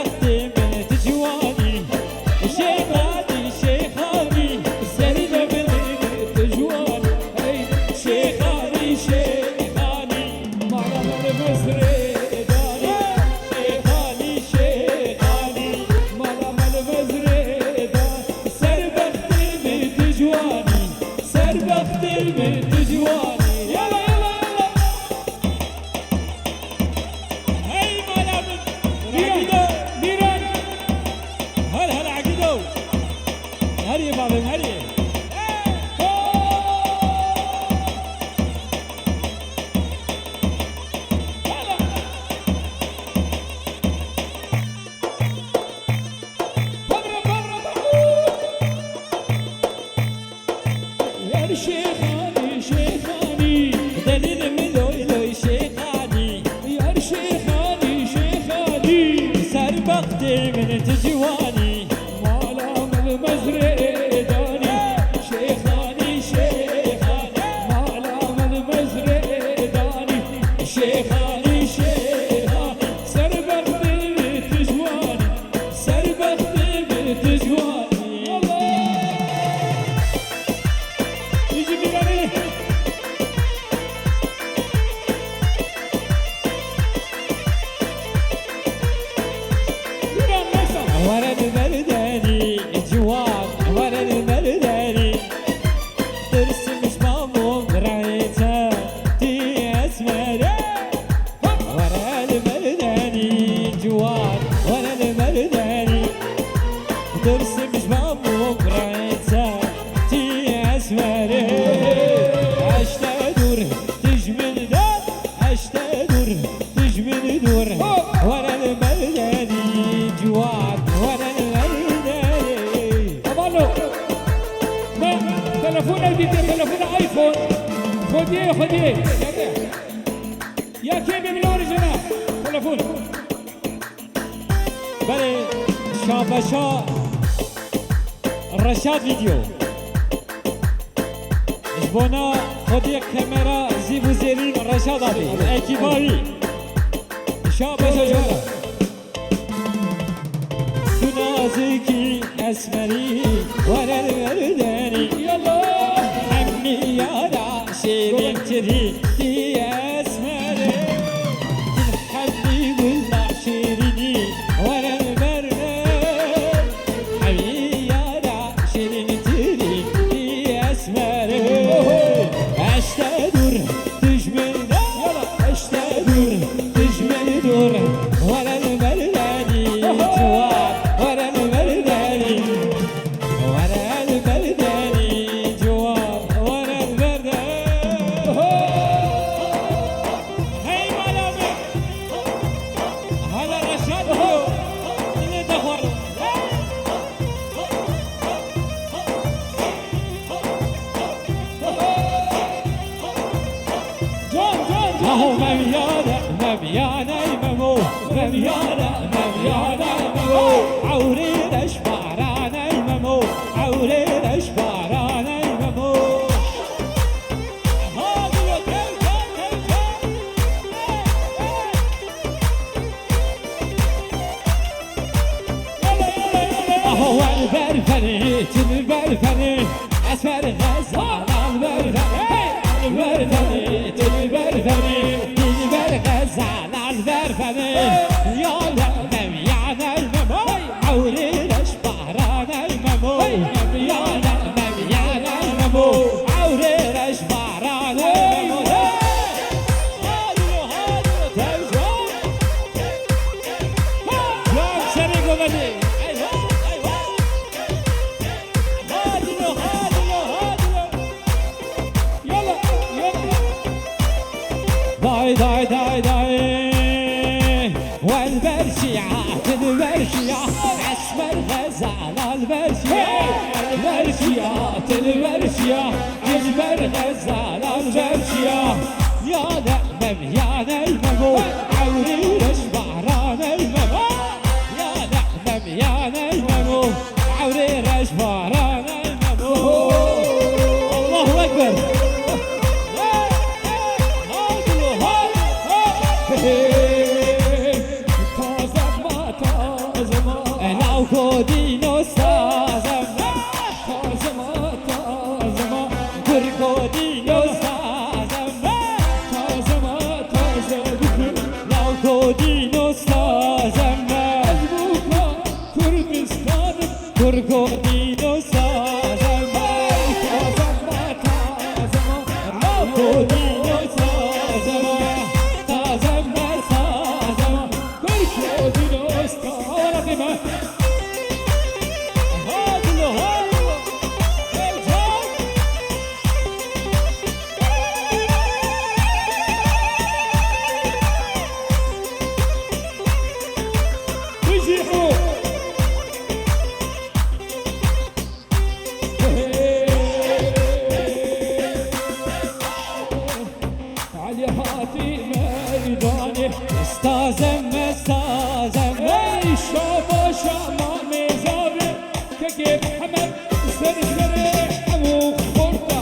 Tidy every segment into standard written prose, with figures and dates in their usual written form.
بختي من تجواني شيخاني شيخاني سرد من تجواني شيخاني شيخاني مرام المزري داني شيخاني شيخاني مرام المزري داني سر بختي من تجواني سر بختي من تجواني شيخاني شيخاني دليل ملوي شيخاني يا شيخاني شيخاني سر بختي من تجواني مالام المزري داني شيخاني شيخاني مالام المزري داني شيخاني شيخاني سر بختي من تجواني سر بختي من تجواني ورا المرداني جواب ورا المرداني ترسم شمامهم رايتها تي اسمري ورا المرداني جواب ورا المرداني ترسم شمامهم رايتها تي اسمري اشتدور تجمل دار اشتدور تجمل دور ورا المرداني جواب تلفون البيت تلفون ايفون خديه خديه يا كيف من الاوريجينال تلفون بله شابشا رشاد فيديو جبونا خديه كاميرا زيبو زيرين رشاد ابي اكيباري شابشا جورا نازكي اسمري ورا المرداني يلا حمي يا راشد تري يا اسمري حمي ولا شيرني ورا المرداني حمي يا راشد تري يا اسمري اشتدور تجمل يلا اشتدور تجمل دور ورا المرداني جواب ورا المرداني جواب ورا المرداني هاي مالامي هذا رشاد هو اللي دخل اهو مبيانة مبيانة يممو مبيانة مبيانة يممو عورين اشبارانا يممو عورين اشبارانا يممو اهو البرفني البرفني اسفر غزال البرفني البرفني البرغزال البرفني يا لمم يا لمم عورين اشبارانا يممو يا لمم يا لمم عورين اشبارانا يممو داي داي داي والبرشيعات البرشيعة اسمر غزال البرشيعات البرشيعة اسمر غزال البرشيعة يا نعمم يا نعمم عورين اشبارانا يممو يا نعمم يا نعمم عورين اشبارانا يممو الله اكبر Laukodinos tazem Tazema tazema Kurkodinos tazem Tazema tazem Laukodinos tazem Ezbuka Kürdistan'ım Kurkodinos tazem Tazema tazema Laukodinos tazem Tazema tazema Kurkodinos tazem استازم استازم ای شابا شما میزابه که گب همه سرسره همو خورده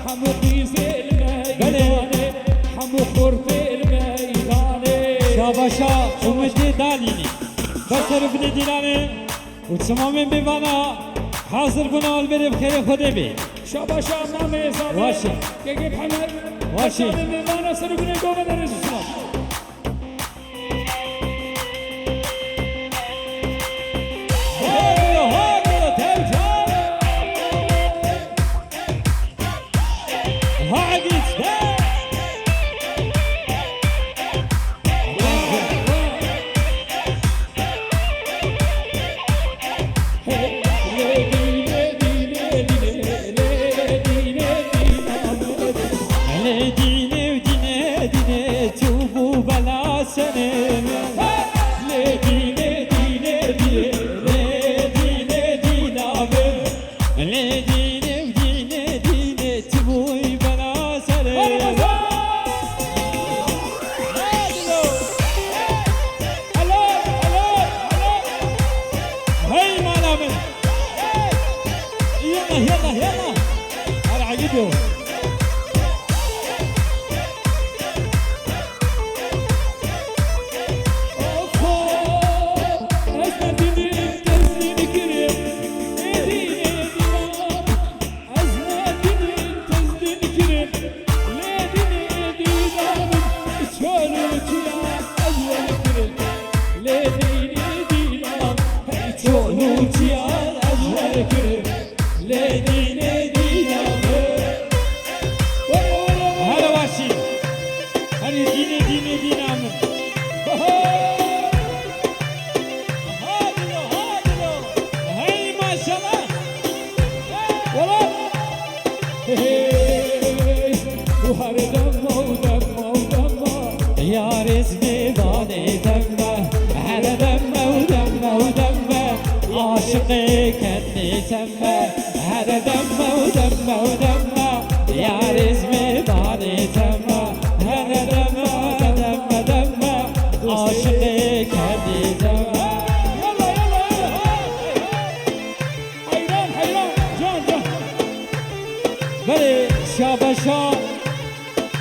همو قیز المیدانه همو خورده المیدانه شابا شا اومده دالینی بسر بده دیرانه و تمام بیوانا حاضر بنا البری بخیر خوده بی شابا شا ما میزابه واشه که گب همه واشه بیوانا سر بده گوه درستان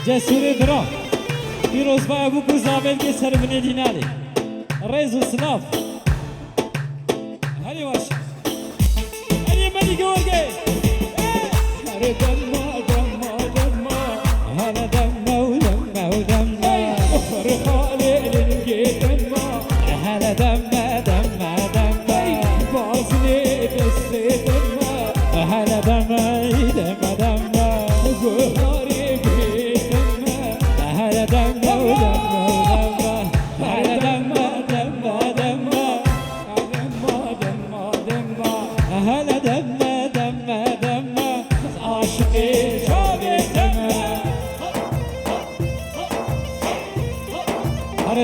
جسور درا پیروز با ابو بوزابل که سر بنی دینالی ریز و سلاف هلی باش هلی منی گورگه هر دما دما دما هر دما و دما و دما اخر خالی لنگی دما هر دما دما دما بازنی دستی دما هر دما دما دما گوهاری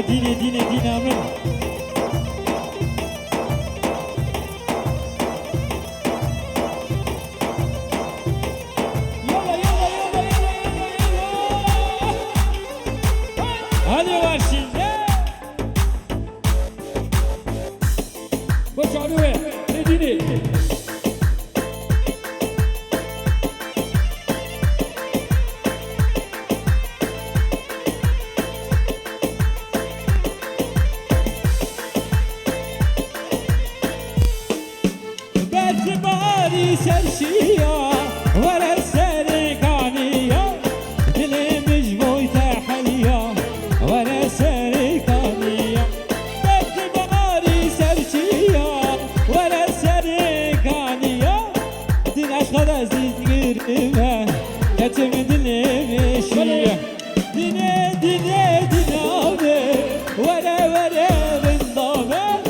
دینه دینه دینه امن یالا یالا یالا یالا هلی وارشین با جانوه دینه باري سرشيا ولا سرقانية دلي مجموي تحليا ولا سرقانية باري سرشيا ولا سرقانية دل أشغل عزيز قريبة كتم دلي مشية دلي دلابي ولا بالضبط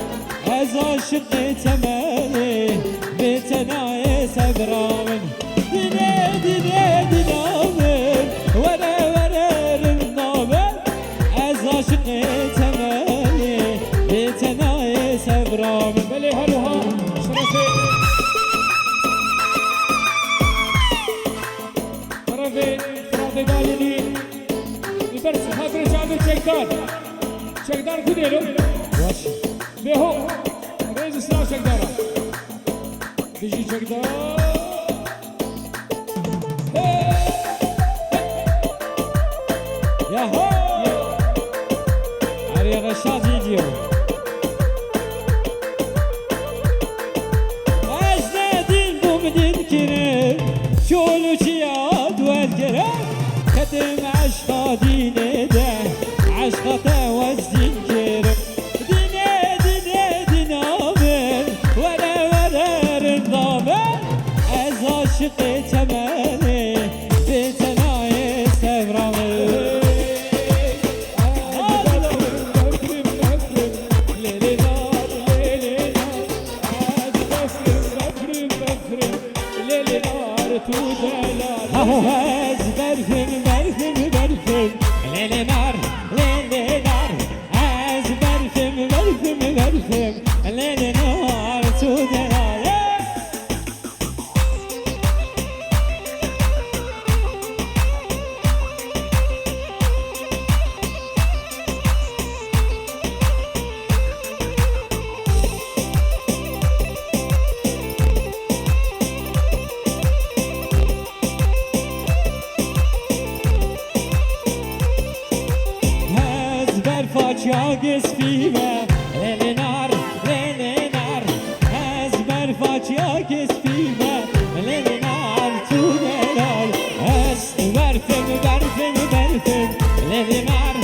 از عاشق تمالي بتناي سبرامن دلابي ولا بالضبط از عاشق تمالي بتناي سبرامن بلي هلوها شرفي قالني البرس خاطر شعب شكدار كديرو واش بهو رئيس سلاح شكدارة بيجي شكدار يا هو عري غشاش فيديو أجنادين بومدين كريم شولو شياد والكريم ختم عشقا ديني ده عشقا وزين كريم دينامن ولا رضامن از عاشق تمالي بتناي سبرامن هو هز برفم ليلي نار هز برفم ليلي نار تودلال Faciages five, Lelenar, Ezber faciages five, Lelenar, Tudelar, Ezber verfem, Lelenar,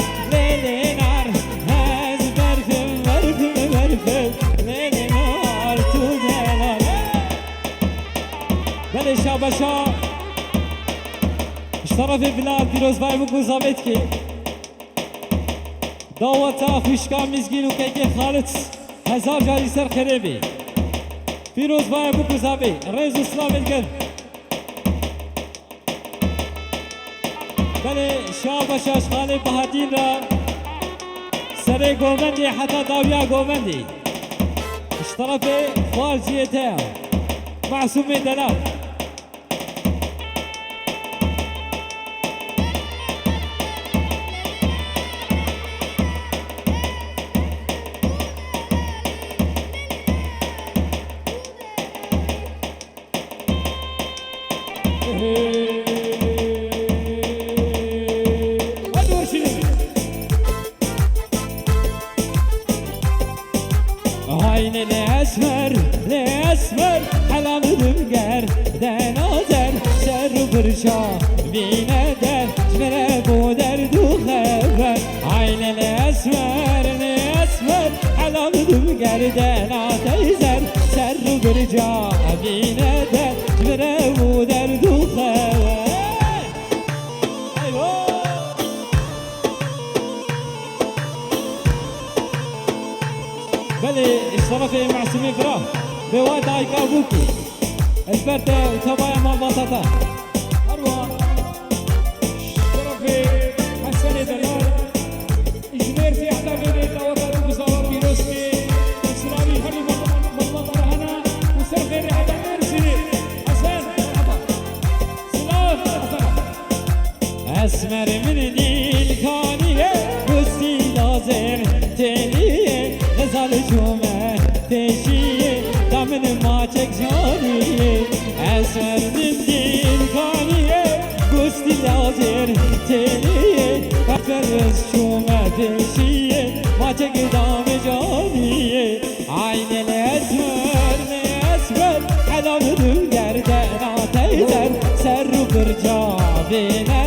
Ezber verfem, Lelenar, Tudelar. بله شابشا اشترف بلاد پیروز بای بگو زابط که دعوتا فشکا مزگین و که خالد هزار جاری سر خریبی پیروز بای بگو زابی ریز اسلام الگل بله شابشا اشغال بهادین را سر گومندی حتی داویا گومندی اشترف خارجیته معصوم دلال عين الأسمر حلم دمقر دنادر سر برشا بينادر جمرة بودر دو خبر عين الأسمر حلم دمقر دنادر سر برشا بينادر جمرة بودر دو خبر بله اشترف معصومي فراه بواد عيكا بوكي البرتة وتبايا مع بطاطا أروى شرفي حسن دلال إجمير في أحلى بيت وطن بزاوة بيروسكي إسلامي هري مطلط رهنا وسر غير هذا مرسي حسن سلام أسمر من النيل كانية بستي لازم تليه غزال شومه تشيه دامن ما چك جانيه أسمر من النيل كانية بستي لازم تليه فرز شومه تشيه ما چك دام جانيه عين الأسمر بینه